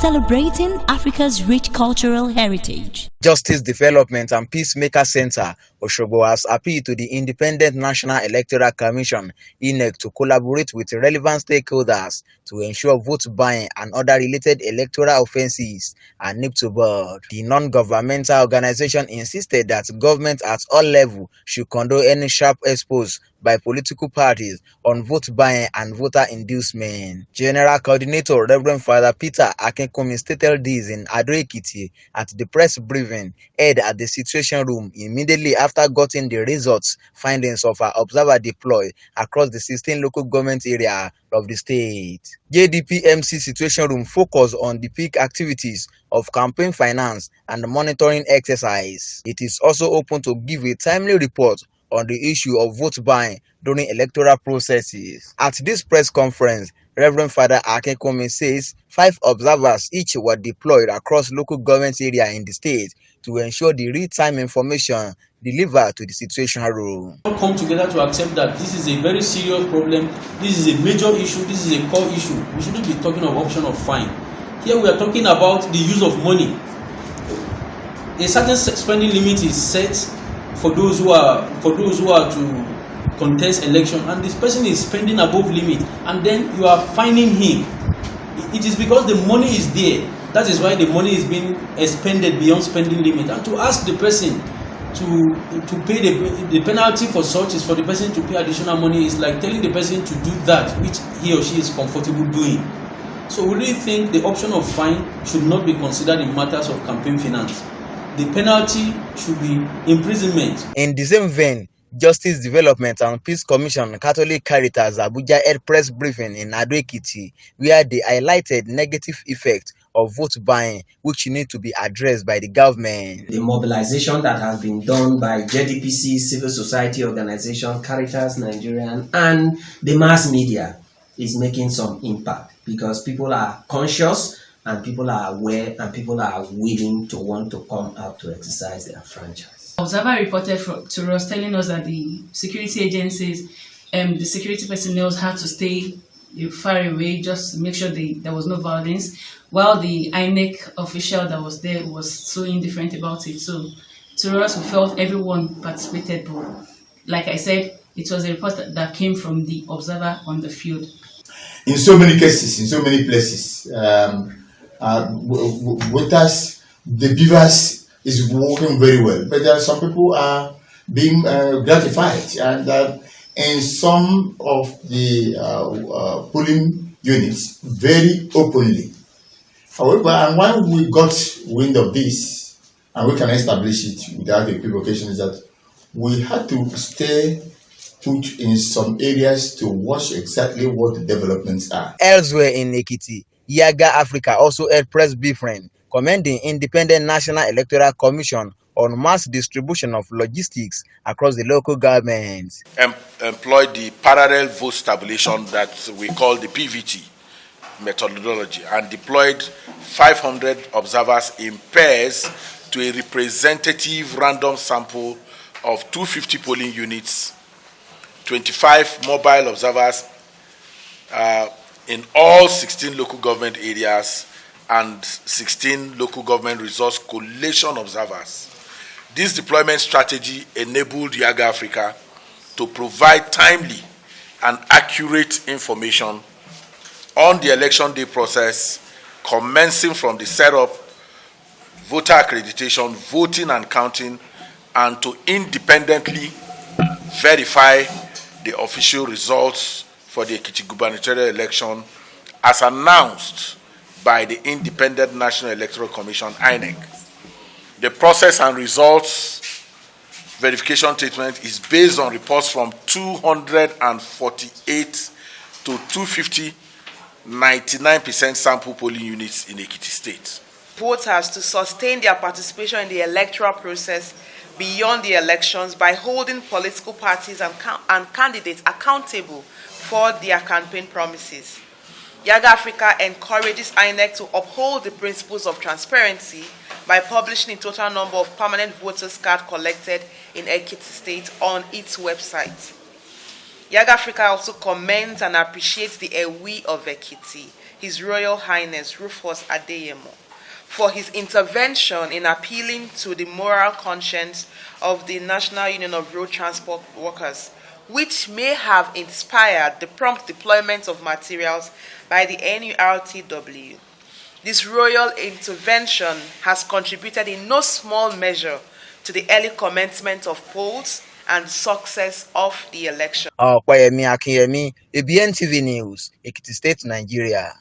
celebrating Africa's rich cultural heritage. Justice Development and Peacemaker Center, Osogbo, has appealed to the Independent National Electoral Commission, INEC, to collaborate with relevant stakeholders to ensure vote buying and other related electoral offences are nipped to bud. The non-governmental organization insisted that government at all levels should condone any sharp expose by political parties on vote buying and voter inducement. General Coordinator Reverend Father Peter Akinkunmi stated this in Ekiti at the press briefing held at the Situation Room immediately after getting the results findings of our observer deployed across the 16 local government areas of the state. Jdpmc Situation Room focused on the peak activities of campaign finance and monitoring exercise. It is also open to give a timely report on the issue of vote buying during electoral processes. At this press conference, Reverend Father Akinkunmi says 5 observers each were deployed across local government areas in the state to ensure the real-time information delivered to the Situation Room. Come together to accept that this is a very serious problem, this is a major issue, this is a core issue. We shouldn't be talking of option of fine. Here we are talking about the use of money. A certain spending limit is set for those who are to contest election, and this person is spending above limit, and then you are fining him. It is because the money is there. That is why the money is being expended beyond spending limit. And to ask the person to pay the penalty for such is for the person to pay additional money. Is like telling the person to do that which he or she is comfortable doing. So we really think the option of fine should not be considered in matters of campaign finance. The penalty should be imprisonment. In the same vein, Justice Development and Peace Commission Catholic Caritas Abuja held press briefing in Ekiti, where they highlighted negative effects of vote buying, which need to be addressed by the government. The mobilization that has been done by Jdpmc, civil society organization, Caritas Nigerian, and the mass media is making some impact because people are conscious and people are aware and people are willing to want to come out to exercise their franchise. Observer reported to us telling us that the security agencies, the security personnel had to stay far away just to make sure there was no violence, while the INEC official that was there was so indifferent about it. So to us, we felt everyone participated, but like I said, it was a report that came from the observer on the field. In so many cases, in so many places, voters, the beavers is working very well, but there are some people are being gratified, and in some of the polling units, very openly. However, and when we got wind of this, and we can establish it without equivocation, is that we had to stay put in some areas to watch exactly what the developments are. Elsewhere in Ekiti, Yiaga Africa also held press briefing commending Independent National Electoral Commission on mass distribution of logistics across the local governments. Employed the parallel vote tabulation that we call the PVT methodology and deployed 500 observers in pairs to a representative random sample of 250 polling units, 25 mobile observers in all 16 local government areas and 16 local government resource collation observers. This deployment strategy enabled Yiaga Africa to provide timely and accurate information on the election day process, commencing from the setup, voter accreditation, voting and counting, and to independently verify the official results for the Ekiti gubernatorial election as announced by the Independent National Electoral Commission, INEC. The process and results verification treatment is based on reports from 248 to 250 99% sample polling units in Ekiti State. Voters to sustain their participation in the electoral process beyond the elections by holding political parties and candidates accountable for their campaign promises. Yiaga Africa encourages INEC to uphold the principles of transparency by publishing the total number of permanent voters cards collected in Ekiti State on its website. Yiaga Africa also commends and appreciates the Ewi of Ekiti, His Royal Highness Rufus Adeyemo, for his intervention in appealing to the moral conscience of the National Union of Road Transport Workers, which may have inspired the prompt deployment of materials by the NURTW. This royal intervention has contributed in no small measure to the early commencement of polls and success of the election. Opeyemi Akinyemi, Abntv News, Ekiti State, Nigeria.